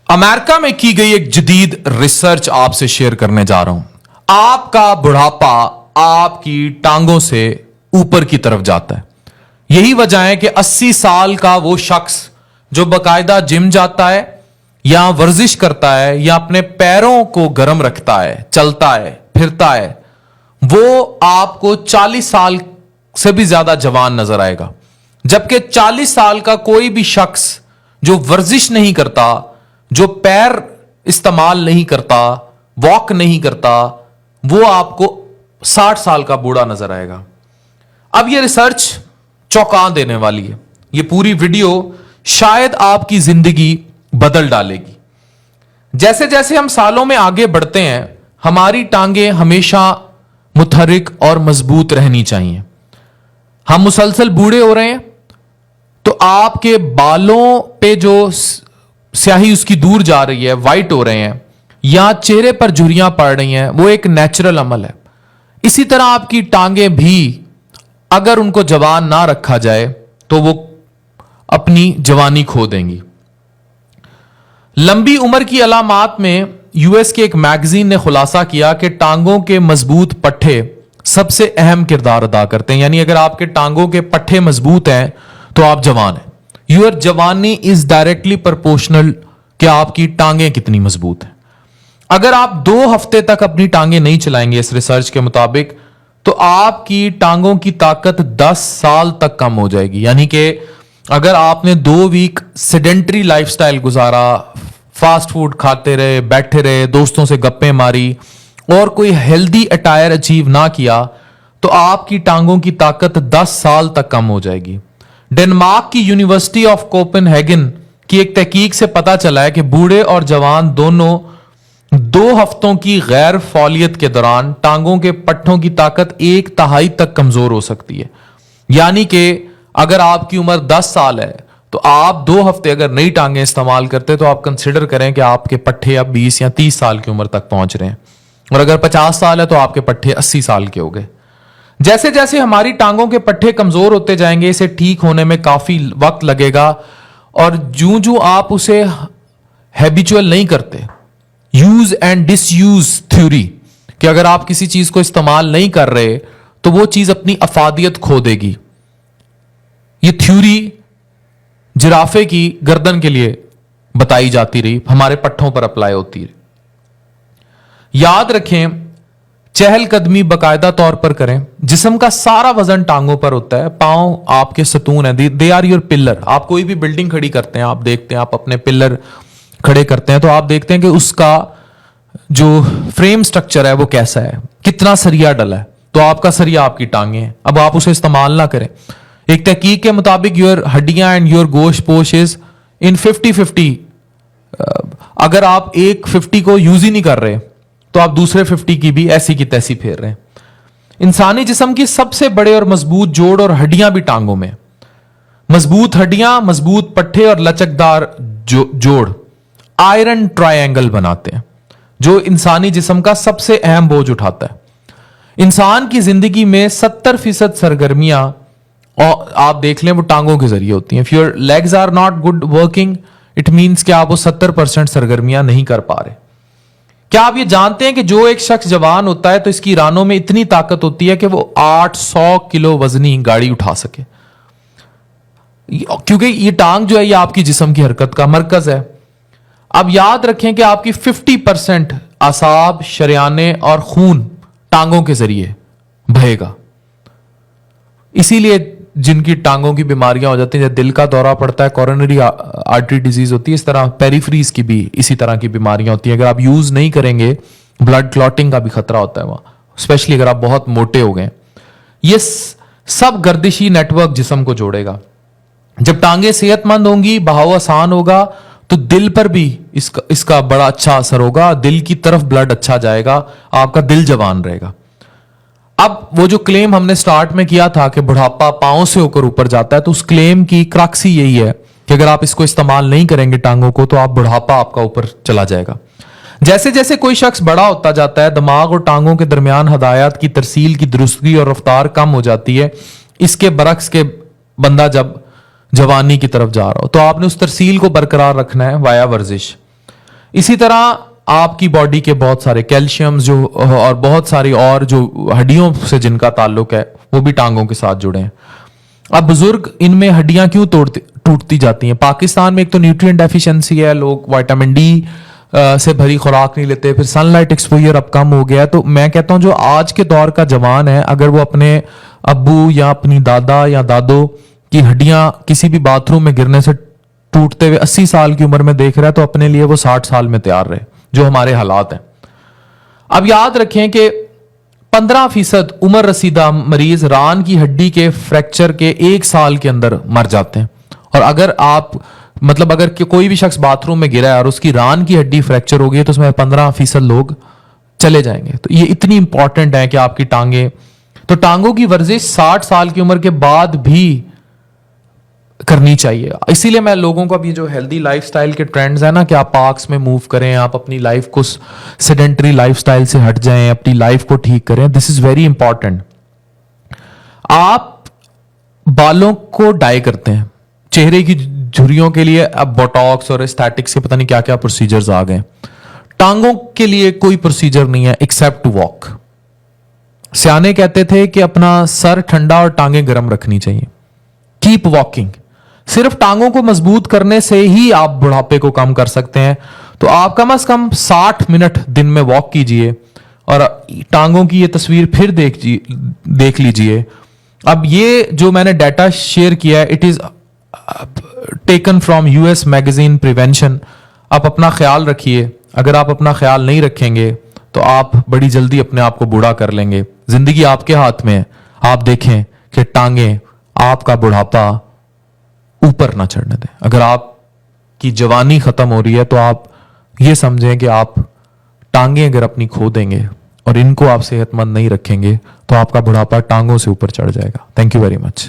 America में की गई एक जदीद रिसर्च आपसे शेयर करने जा रहा हूं। आपका बुढ़ापा आपकी टांगों से ऊपर की तरफ जाता है। यही वजह है कि 80 साल का वो शख्स जो बाकायदा जिम जाता है या वर्जिश करता है या अपने पैरों को गर्म रखता है, चलता है, फिरता है, वो आपको 40 साल से भी ज्यादा जवान नजर आएगा। जबकि 40 साल का कोई भी शख्स जो वर्जिश नहीं करता, जो पैर इस्तेमाल नहीं करता, वॉक नहीं करता, वो आपको 60 साल का बूढ़ा नजर आएगा। अब यह रिसर्च चौंका देने वाली है। यह पूरी वीडियो शायद आपकी जिंदगी बदल डालेगी। जैसे जैसे हम सालों में आगे बढ़ते हैं, हमारी टांगें हमेशा मुतहर्रिक और मजबूत रहनी चाहिए। हम मुसलसल बूढ़े हो रहे हैं तो आपके बालों पे जो स्याही उसकी दूर जा रही है, वाइट हो रहे हैं, या चेहरे पर झुर्रियां पड़ रही हैं, वो एक नेचुरल अमल है। इसी तरह आपकी टांगें भी अगर उनको जवान ना रखा जाए तो वो अपनी जवानी खो देंगी। लंबी उम्र की अलामात में यूएस के एक मैगजीन ने खुलासा किया कि टांगों के मजबूत पट्टे सबसे अहम किरदार अदा करते हैं। यानी अगर आपके टांगों के पट्टे मजबूत हैं तो आप जवान हैं। योर जवानी इज डायरेक्टली प्रोपोर्शनल कि आपकी टांगें कितनी मजबूत हैं। अगर आप 2 हफ्ते तक अपनी टांगें नहीं चलाएंगे इस रिसर्च के मुताबिक, तो आपकी टांगों की ताकत 10 साल तक कम हो जाएगी। यानी कि अगर आपने 2 वीक सेडेंटरी लाइफस्टाइल गुजारा, फास्ट फूड खाते रहे, बैठे रहे, दोस्तों से गप्पे मारी और कोई हेल्दी अटायर अचीव ना किया, तो आपकी टांगों की ताकत 10 साल तक कम हो जाएगी। डेनमार्क की यूनिवर्सिटी ऑफ कोपेनहेगन की एक तहकीक से पता चला है कि बूढ़े और जवान दोनों 2 हफ्तों की गैर फौलियत के दौरान टांगों के पट्टों की ताकत 1/3 तक कमजोर हो सकती है। यानी कि अगर आपकी उम्र 10 साल है तो आप 2 हफ्ते अगर नई टांगें इस्तेमाल करते तो आप कंसिडर करें कि आपके पट्टे अब 20 या 30 साल की उम्र तक पहुंच रहे हैं, और अगर 50 साल है तो आपके पट्टे 80 साल के हो गए। जैसे जैसे हमारी टांगों के पट्टे कमजोर होते जाएंगे, इसे ठीक होने में काफी वक्त लगेगा, और जूं जूं आप उसे हैबिचुअल नहीं करते, यूज एंड डिसयूज थ्योरी, कि अगर आप किसी चीज को इस्तेमाल नहीं कर रहे तो वो चीज अपनी अफादियत खो देगी। ये थ्योरी जिराफे की गर्दन के लिए बताई जाती रही, हमारे पट्टों पर अप्लाई होती रही। याद रखें, चहलकदमी बाकायदा तौर पर करें। जिस्म का सारा वजन टांगों पर होता है। पांव आपके सतून है, दे आर योर पिलर। आप कोई भी बिल्डिंग खड़ी करते हैं, आप देखते हैं, आप अपने पिलर खड़े करते हैं तो आप देखते हैं कि उसका जो फ्रेम स्ट्रक्चर है वो कैसा है, कितना सरिया डला है। तो आपका सरिया आपकी टांगे हैं। अब आप उसे इस्तेमाल ना करें। एक तहकीक के मुताबिक योर हड्डियां एंड योर गोश्त पोश इज इन 50-50। अगर आप एक 50 को यूज ही नहीं कर रहे तो आप दूसरे 50 की भी ऐसी की तैसी फेर रहे हैं। इंसानी जिस्म की सबसे बड़े और मजबूत जोड़ और हड्डियां भी टांगों में। मजबूत हड्डियां, मजबूत पट्टे और लचकदार जोड़ आयरन ट्रायंगल बनाते हैं, जो इंसानी जिस्म का सबसे अहम बोझ उठाता है। इंसान की जिंदगी में 70% सरगर्मियां, और आप देख लें, वो टांगों के जरिए होती हैं। If your legs are not good working, it means कि आप वो 70% सरगर्मियां नहीं कर पा रहे। क्या आप ये जानते हैं कि जो एक शख्स जवान होता है तो इसकी रानों में इतनी ताकत होती है कि वो 800 किलो वजनी गाड़ी उठा सके, क्योंकि ये टांग जो है ये आपकी जिस्म की हरकत का मरकज है। अब याद रखें कि आपकी 50% असाब, शरियाने और खून टांगों के जरिए बहेगा। इसीलिए जिनकी टांगों की बीमारियां हो जाती हैं, जैसे दिल का दौरा पड़ता है, कोरोनरी आर्टरी डिजीज होती है, इस तरह पेरिफ्रीज की भी इसी तरह की बीमारियां होती हैं। अगर आप यूज नहीं करेंगे, ब्लड क्लॉटिंग का भी खतरा होता है वहां, स्पेशली अगर आप बहुत मोटे हो गए। ये सब गर्दिशी नेटवर्क जिस्म को जोड़ेगा। जब टांगे सेहतमंद होंगी, बहाव आसान होगा, तो दिल पर भी इसका बड़ा अच्छा असर होगा। दिल की तरफ ब्लड अच्छा जाएगा, आपका दिल जवान रहेगा। अब वो जो क्लेम हमने स्टार्ट में किया था कि बुढ़ापा पांव से होकर ऊपर जाता है, तो उस क्लेम की क्रक्स ही यही है कि अगर आप इसको इस्तेमाल नहीं करेंगे टांगों को, तो आप बुढ़ापा आपका ऊपर चला जाएगा। जैसे जैसे कोई शख्स बड़ा होता जाता है, दिमाग और टांगों के दरमियान हदायत की तरसील की दुरुस्तगी और रफ्तार कम हो जाती है। इसके बरक्स के बंदा जब जवानी की तरफ जा रहा हो तो आपने उस तरसील को बरकरार रखना है वाया वर्जिश। इसी तरह आपकी बॉडी के बहुत सारे कैल्शियम जो और बहुत सारी और जो हड्डियों से जिनका ताल्लुक है वो भी टांगों के साथ जुड़े हैं। अब बुजुर्ग इनमें हड्डियां क्यों टूटती जाती हैं? पाकिस्तान में एक तो न्यूट्रिएंट डेफिशिएंसी है, लोग विटामिन डी से भरी खुराक नहीं लेते, फिर सनलाइट एक्सपोजर अब कम हो गया है। तो मैं कहता हूं जो आज के दौर का जवान है, अगर वो अपने अब्बू या अपनी दादा या दादो की हड्डियां किसी भी बाथरूम में गिरने से टूटते हुए 80 साल की उम्र में देख रहा है, तो अपने लिए वो 60 साल में तैयार रहे, जो हमारे हालात हैं। अब याद रखें कि 15% उम्र रसीदा मरीज रान की हड्डी के फ्रैक्चर के 1 साल के अंदर मर जाते हैं। और अगर आप मतलब अगर कोई भी शख्स बाथरूम में गिरा है और उसकी रान की हड्डी फ्रैक्चर हो गई तो उसमें 15% लोग चले जाएंगे। तो ये इतनी इंपॉर्टेंट है कि आपकी टांगे, तो टांगों की वर्जिश 60 साल की उम्र के बाद भी करनी चाहिए। इसीलिए मैं लोगों को अब ये जो हेल्दी लाइफस्टाइल के ट्रेंड्स है ना, कि आप पार्क्स में मूव करें, आप अपनी लाइफ को सेडेंटरी लाइफस्टाइल से हट जाएं, अपनी लाइफ को ठीक करें, दिस इज वेरी इंपॉर्टेंट। आप बालों को डाई करते हैं, चेहरे की झुर्रियों के लिए अब बोटॉक्स और एस्थेटिक्स के पता नहीं क्या क्या प्रोसीजर्स आ गए। टांगों के लिए कोई प्रोसीजर नहीं है एक्सेप्ट टू वॉक। सियाने कहते थे कि अपना सर ठंडा और टांगें गर्म रखनी चाहिए। Keep walking. सिर्फ टांगों को मजबूत करने से ही आप बुढ़ापे को कम कर सकते हैं। तो आप कम से कम 60 मिनट दिन में वॉक कीजिए और टांगों की ये तस्वीर फिर देख लीजिए। अब ये जो मैंने डाटा शेयर किया है, it is taken from US magazine prevention. आप अपना ख्याल रखिए। अगर आप अपना ख्याल नहीं रखेंगे तो आप बड़ी जल्दी अपने आप को बूढ़ा कर लेंगे। जिंदगी आपके हाथ में है। आप देखें कि टांगे आपका बुढ़ापा ऊपर ना चढ़ने दें। अगर आपकी जवानी खत्म हो रही है तो आप ये समझें कि आप टांगे अगर अपनी खो देंगे और इनको आप सेहतमंद नहीं रखेंगे तो आपका बुढ़ापा टांगों से ऊपर चढ़ जाएगा। Thank you very much.